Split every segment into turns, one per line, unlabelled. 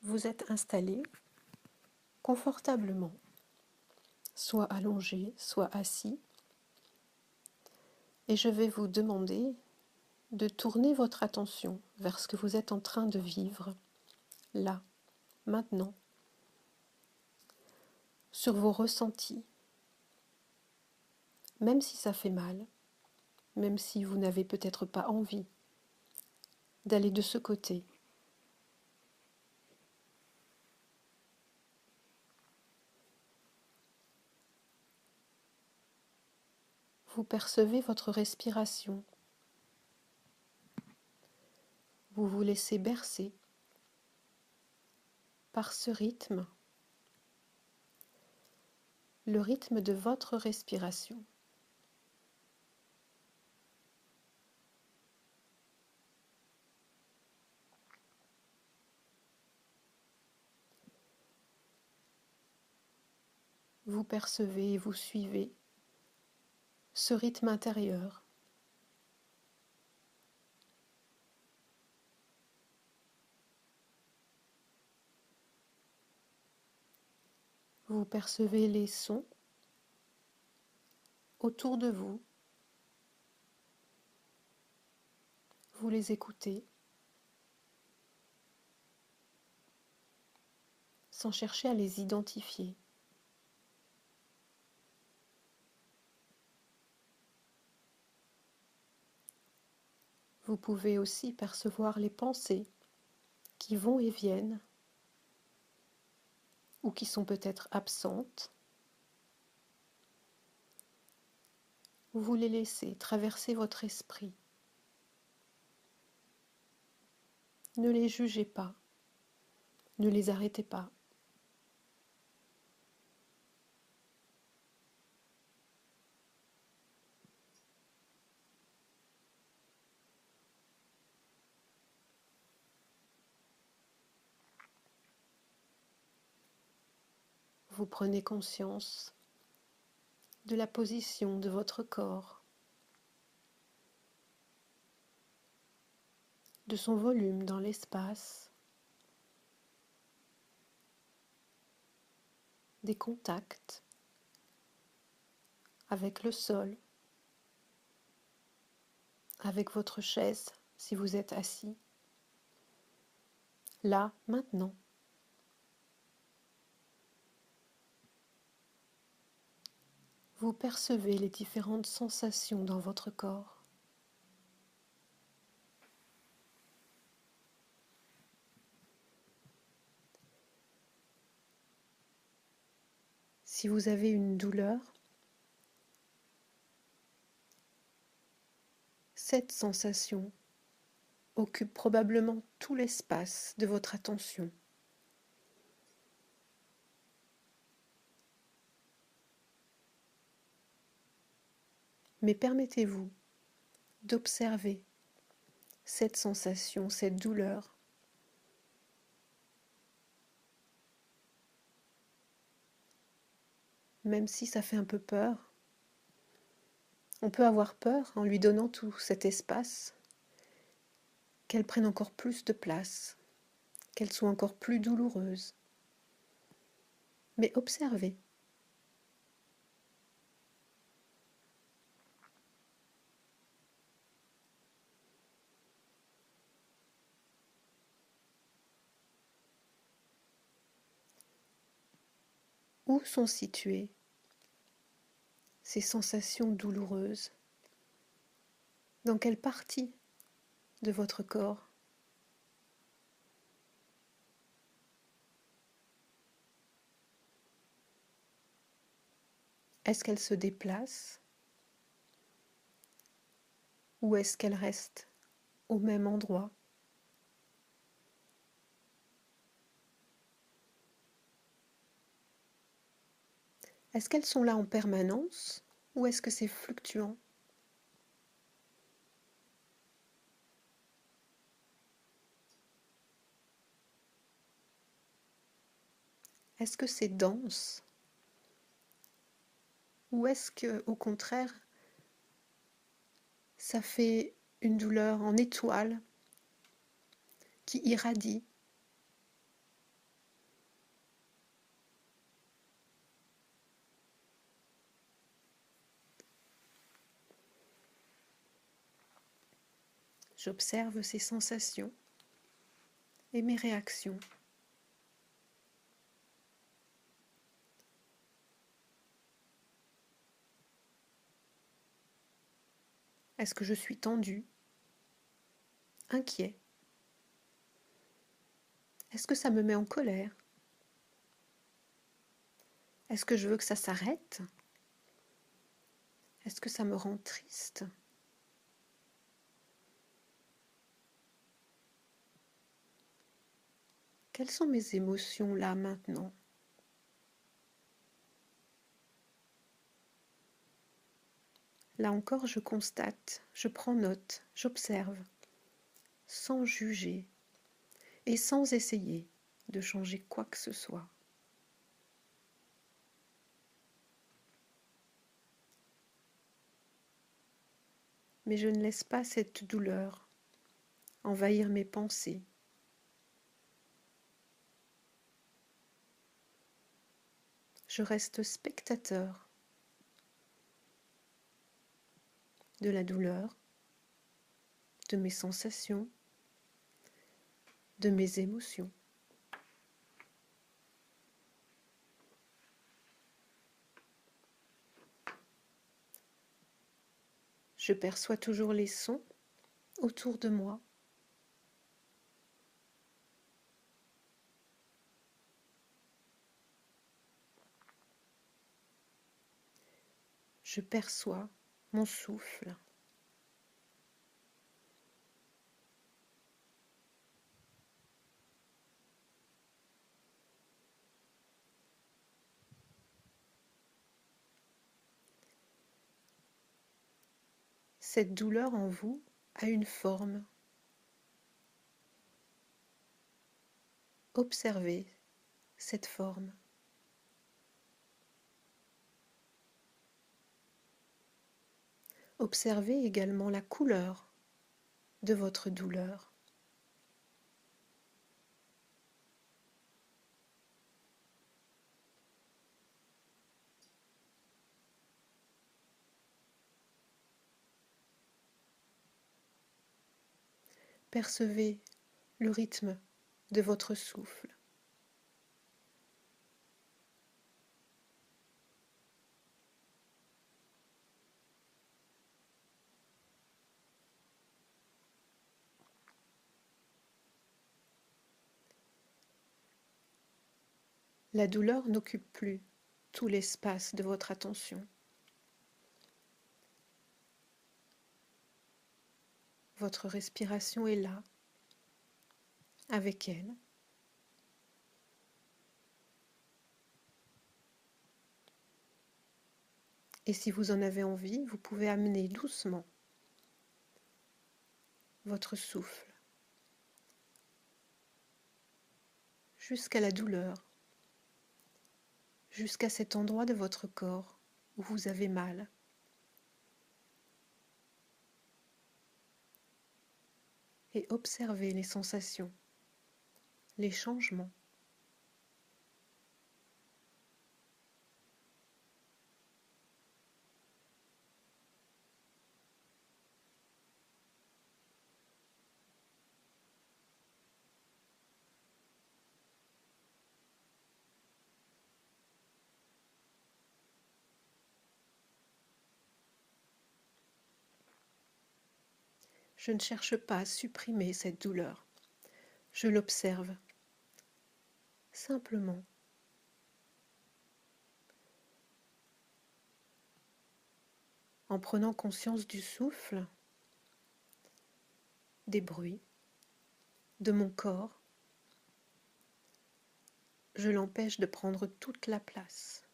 Vous êtes installé confortablement, soit allongé, soit assis, et je vais vous demander de tourner votre attention vers ce que vous êtes en train de vivre, là, maintenant, sur vos ressentis, même si ça fait mal, même si vous n'avez peut-être pas envie d'aller de ce côté. Vous percevez votre respiration. Vous vous laissez bercer par ce rythme, le rythme de votre respiration. Vous percevez et vous suivez ce rythme intérieur. Vous percevez les sons autour de vous. Vous les écoutez sans chercher à les identifier. Vous pouvez aussi percevoir les pensées qui vont et viennent ou qui sont peut-être absentes. Vous les laissez traverser votre esprit. Ne les jugez pas, ne les arrêtez pas. Vous prenez conscience de la position de votre corps, de son volume dans l'espace, des contacts avec le sol, avec votre chaise si vous êtes assis, là, maintenant. Vous percevez les différentes sensations dans votre corps. Si vous avez une douleur, cette sensation occupe probablement tout l'espace de votre attention. Mais permettez-vous d'observer cette sensation, cette douleur, même si ça fait un peu peur. On peut avoir peur en lui donnant tout cet espace, qu'elle prenne encore plus de place, qu'elle soit encore plus douloureuse. Mais observez. Où sont situées ces sensations douloureuses? Dans quelle partie de votre corps? Est-ce qu'elles se déplacent? Ou est-ce qu'elles restent au même endroit? Est-ce qu'elles sont là en permanence ou est-ce que c'est fluctuant? Est-ce que c'est dense? Ou est-ce que, au contraire, ça fait une douleur en étoile qui irradie J'observe ces sensations et mes réactions. Est-ce que je suis tendu, inquiet? Est-ce que ça me met en colère? Est-ce que je veux que ça s'arrête? Est-ce que ça me rend triste? Quelles sont mes émotions là maintenant? Là encore, je constate, je prends note, j'observe, sans juger et sans essayer de changer quoi que ce soit. Mais je ne laisse pas cette douleur envahir mes pensées. Je reste spectateur de la douleur, de mes sensations, de mes émotions. Je perçois toujours les sons autour de moi. Je perçois mon souffle. Cette douleur en vous a une forme. Observez cette forme. Observez également la couleur de votre douleur. Percevez le rythme de votre souffle. La douleur n'occupe plus tout l'espace de votre attention. Votre respiration est là, avec elle. Et si vous en avez envie, vous pouvez amener doucement votre souffle jusqu'à la douleur, jusqu'à cet endroit de votre corps où vous avez mal. Et observez les sensations, les changements. Je ne cherche pas à supprimer cette douleur. Je l'observe simplement. En prenant conscience du souffle, des bruits, de mon corps, je l'empêche de prendre toute la place.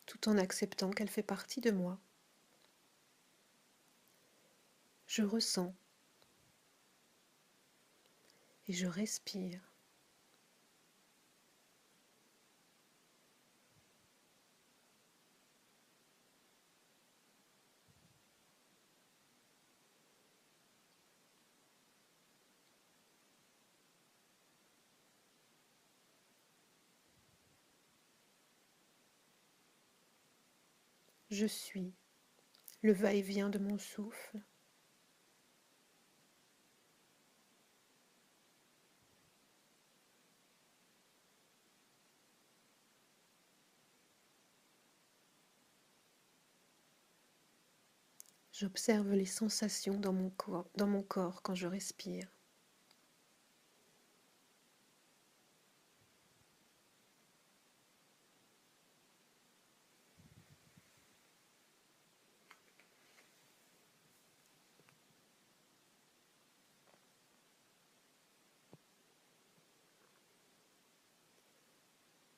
Tout en acceptant qu'elle fait partie de moi. Je ressens et je respire. Je suis le va-et-vient de mon souffle. J'observe les sensations dans mon corps quand je respire.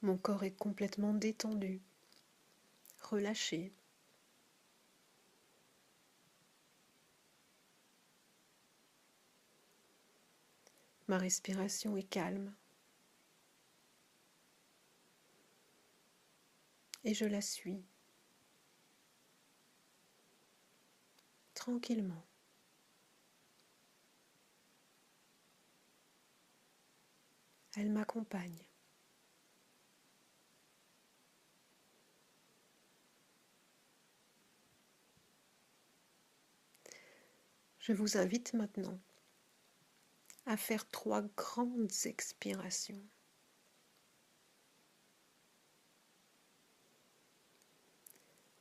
Mon corps est complètement détendu, relâché. Ma respiration est calme et je la suis tranquillement. Elle m'accompagne. Je vous invite maintenant à faire 3 grandes expirations.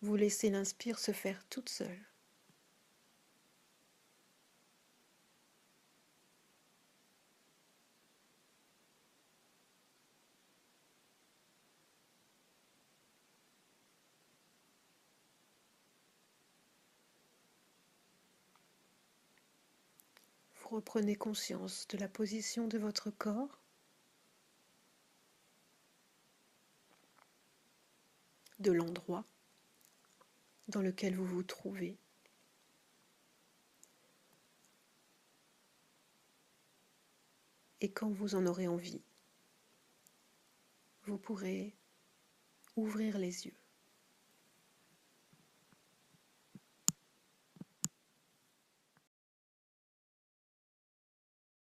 Vous laissez l'inspire se faire toute seule. Vous reprenez conscience de la position de votre corps, de l'endroit dans lequel vous vous trouvez. Et quand vous en aurez envie, vous pourrez ouvrir les yeux.